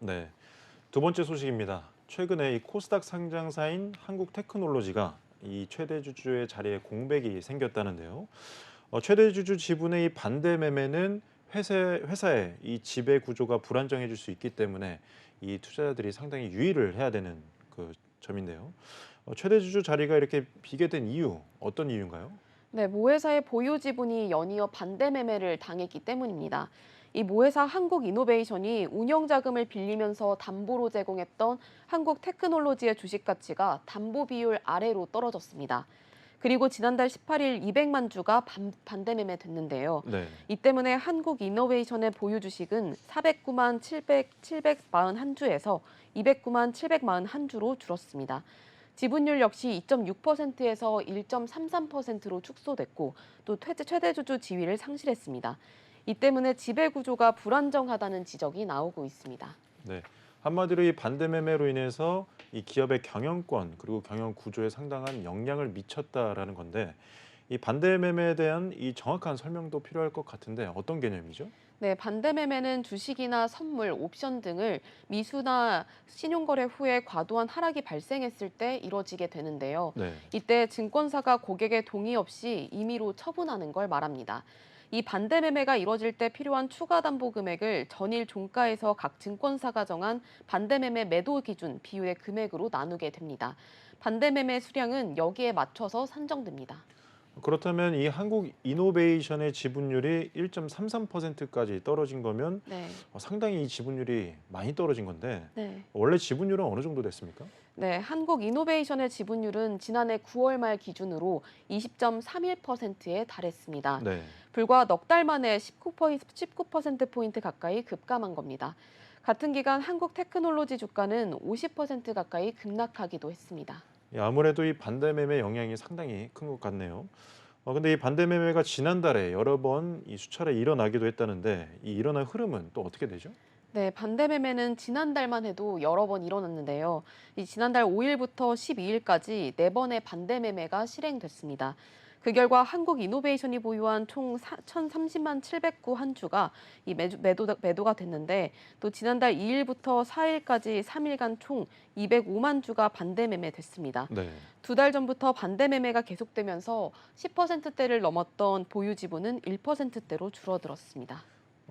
네, 두 번째 소식입니다. 최근에 이 코스닥 상장사인 한국테크놀로지가 이 최대 주주의 자리에 공백이 생겼다는데요. 최대 주주 지분의 이 반대 매매는 회사의 이 지배 구조가 불안정해질 수 있기 때문에 이 투자자들이 상당히 유의를 해야 되는 그 점인데요. 최대 주주 자리가 이렇게 비게 된 이유, 어떤 이유인가요? 네, 모회사의 보유 지분이 연이어 반대 매매를 당했기 때문입니다. 이 모회사 한국이노베이션이 운영 자금을 빌리면서 담보로 제공했던 한국테크놀로지의 주식 가치가 담보 비율 아래로 떨어졌습니다. 그리고 지난달 18일 200만 주가 반대 매매됐는데요. 네. 이 때문에 한국이노베이션의 보유 주식은 409만 741주에서 209만 741주로 줄었습니다. 지분율 역시 2.6%에서 1.33%로 축소됐고 또 최대 주주 지위를 상실했습니다. 이 때문에 지배 구조가 불안정하다는 지적이 나오고 있습니다. 네. 한마디로 이 반대 매매로 인해서 이 기업의 경영권 그리고 경영 구조에 상당한 영향을 미쳤다라는 건데 이 반대 매매에 대한 이 정확한 설명도 필요할 것 같은데 어떤 개념이죠? 네, 반대 매매는 주식이나 선물, 옵션 등을 미수나 신용거래 후에 과도한 하락이 발생했을 때 이뤄지게 되는데요. 네. 이때 증권사가 고객의 동의 없이 임의로 처분하는 걸 말합니다. 이 반대 매매가 이뤄질 때 필요한 추가 담보 금액을 전일 종가에서 각 증권사가 정한 반대 매매 매도 기준 비율의 금액으로 나누게 됩니다. 반대 매매 수량은 여기에 맞춰서 산정됩니다. 그렇다면 이 한국 이노베이션의 지분율이 1.33%까지 떨어진 거면 네. 상당히 이 지분율이 많이 떨어진 건데 네. 원래 지분율은 어느 정도 됐습니까? 네, 한국이노베이션의 지분율은 지난해 9월 말 기준으로 20.31%에 달했습니다. 네. 불과 넉 달 만에 19%포인트 가까이 급감한 겁니다. 같은 기간 한국테크놀로지 주가는 50% 가까이 급락하기도 했습니다. 예, 아무래도 이 반대 매매 영향이 상당히 큰 것 같네요. 근데 이 반대 매매가 지난달에 여러 번 이 수차례 일어나기도 했다는데 이 일어난 흐름은 또 어떻게 되죠? 네, 반대 매매는 지난달만 해도 여러 번 일어났는데요. 이 지난달 5일부터 12일까지 네번의 반대 매매가 실행됐습니다. 그 결과 한국이노베이션이 보유한 총 1,030만 709한 주가 이 매도가 됐는데 또 지난달 2일부터 4일까지 3일간 총 205만 주가 반대 매매됐습니다. 네. 두 달 전부터 반대 매매가 계속되면서 10%대를 넘었던 보유 지분은 1%대로 줄어들었습니다.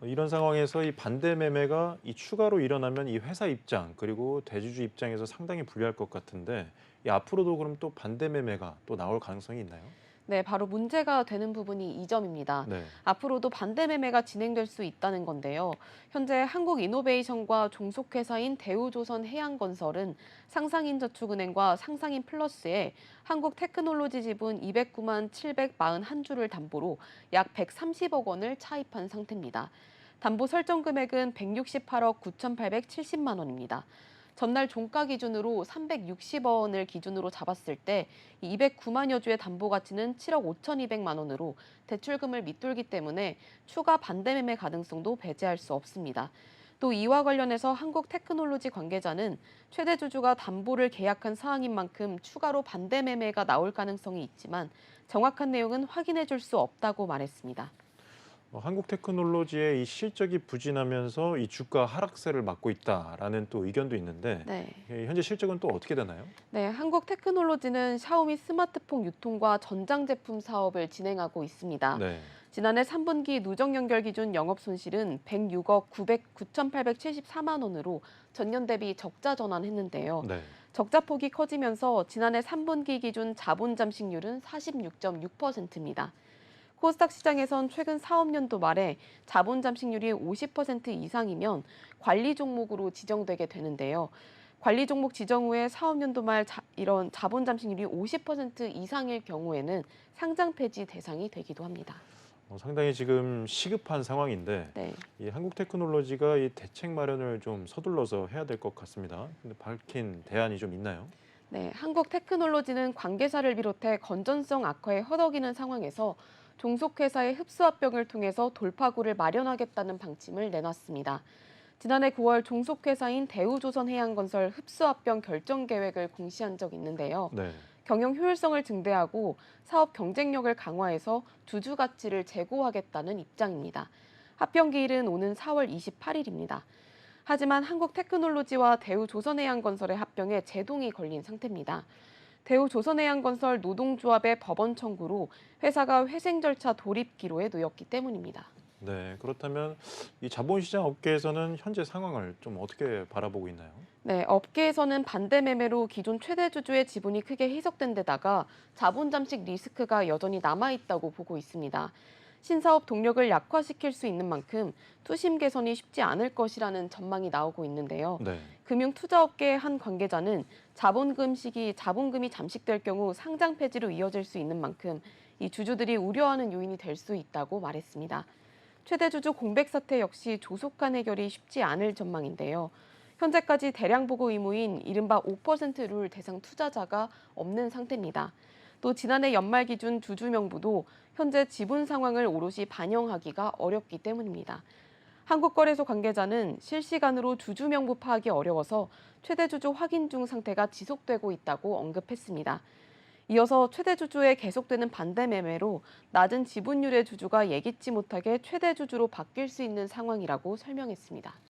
이런 상황에서 이 반대 매매가 이 추가로 일어나면 이 회사 입장 그리고 대주주 입장에서 상당히 불리할 것 같은데 이 앞으로도 그럼 또 반대 매매가 또 나올 가능성이 있나요? 네, 바로 문제가 되는 부분이 이 점입니다. 네. 앞으로도 반대 매매가 진행될 수 있다는 건데요. 현재 한국이노베이션과 종속회사인 대우조선해양건설은 상상인저축은행과 상상인플러스에 한국테크놀로지 지분 209만 741주를 담보로 약 130억 원을 차입한 상태입니다. 담보 설정 금액은 168억 9,870만 원입니다. 전날 종가 기준으로 360억 원을 기준으로 잡았을 때 209만여 주의 담보 가치는 7억 5,200만 원으로 대출금을 밑돌기 때문에 추가 반대 매매 가능성도 배제할 수 없습니다. 또 이와 관련해서 한국테크놀로지 관계자는 최대 주주가 담보를 계약한 사항인 만큼 추가로 반대 매매가 나올 가능성이 있지만 정확한 내용은 확인해 줄 수 없다고 말했습니다. 한국 테크놀로지의 이 실적이 부진하면서 이 주가 하락세를 맞고 있다라는 또 의견도 있는데 네. 현재 실적은 또 어떻게 되나요? 네, 한국테크놀로지는 샤오미 스마트폰 유통과 전장 제품 사업을 진행하고 있습니다. 네. 지난해 3분기 누적 연결 기준 영업 손실은 106억 9,874만 원으로 전년 대비 적자 전환했는데요. 네. 적자 폭이 커지면서 지난해 3분기 기준 자본 잠식률은 46.6%입니다. 코스닥 시장에선 최근 사업년도 말에 자본 잠식률이 50% 이상이면 관리 종목으로 지정되게 되는데요. 관리 종목 지정 후에 사업년도 말 이런 자본 잠식률이 50% 이상일 경우에는 상장 폐지 대상이 되기도 합니다. 상당히 지금 시급한 상황인데 네. 이 한국 테크놀로지가 이 대책 마련을 좀 서둘러서 해야 될 것 같습니다. 근데 밝힌 대안이 좀 있나요? 네, 한국테크놀로지는 관계사를 비롯해 건전성 악화에 허덕이는 상황에서 종속회사의 흡수합병을 통해서 돌파구를 마련하겠다는 방침을 내놨습니다. 지난해 9월 종속회사인 대우조선해양건설 흡수합병 결정 계획을 공시한 적이 있는데요. 네. 경영 효율성을 증대하고 사업 경쟁력을 강화해서 주주 가치를 제고하겠다는 입장입니다. 합병 기일은 오는 4월 28일입니다. 하지만 한국테크놀로지와 대우조선해양건설의 합병에 제동이 걸린 상태입니다. 대우조선해양건설 노동조합의 법원 청구로 회사가 회생 절차 돌입 기로에 놓였기 때문입니다. 네, 그렇다면 이 자본시장 업계에서는 현재 상황을 좀 어떻게 바라보고 있나요? 네, 업계에서는 반대 매매로 기존 최대 주주의 지분이 크게 희석된 데다가 자본 잠식 리스크가 여전히 남아 있다고 보고 있습니다. 신사업 동력을 약화시킬 수 있는 만큼 투심 개선이 쉽지 않을 것이라는 전망이 나오고 있는데요. 네. 금융투자업계의 한 관계자는 자본금이 잠식될 경우 상장 폐지로 이어질 수 있는 만큼 이 주주들이 우려하는 요인이 될 수 있다고 말했습니다. 최대 주주 공백 사태 역시 조속한 해결이 쉽지 않을 전망인데요. 현재까지 대량 보고 의무인 이른바 5%룰 대상 투자자가 없는 상태입니다. 또 지난해 연말 기준 주주 명부도 현재 지분 상황을 오롯이 반영하기가 어렵기 때문입니다. 한국거래소 관계자는 실시간으로 주주 명부 파악이 어려워서 최대 주주 확인 중 상태가 지속되고 있다고 언급했습니다. 이어서 최대 주주에 계속되는 반대 매매로 낮은 지분율의 주주가 예기치 못하게 최대 주주로 바뀔 수 있는 상황이라고 설명했습니다.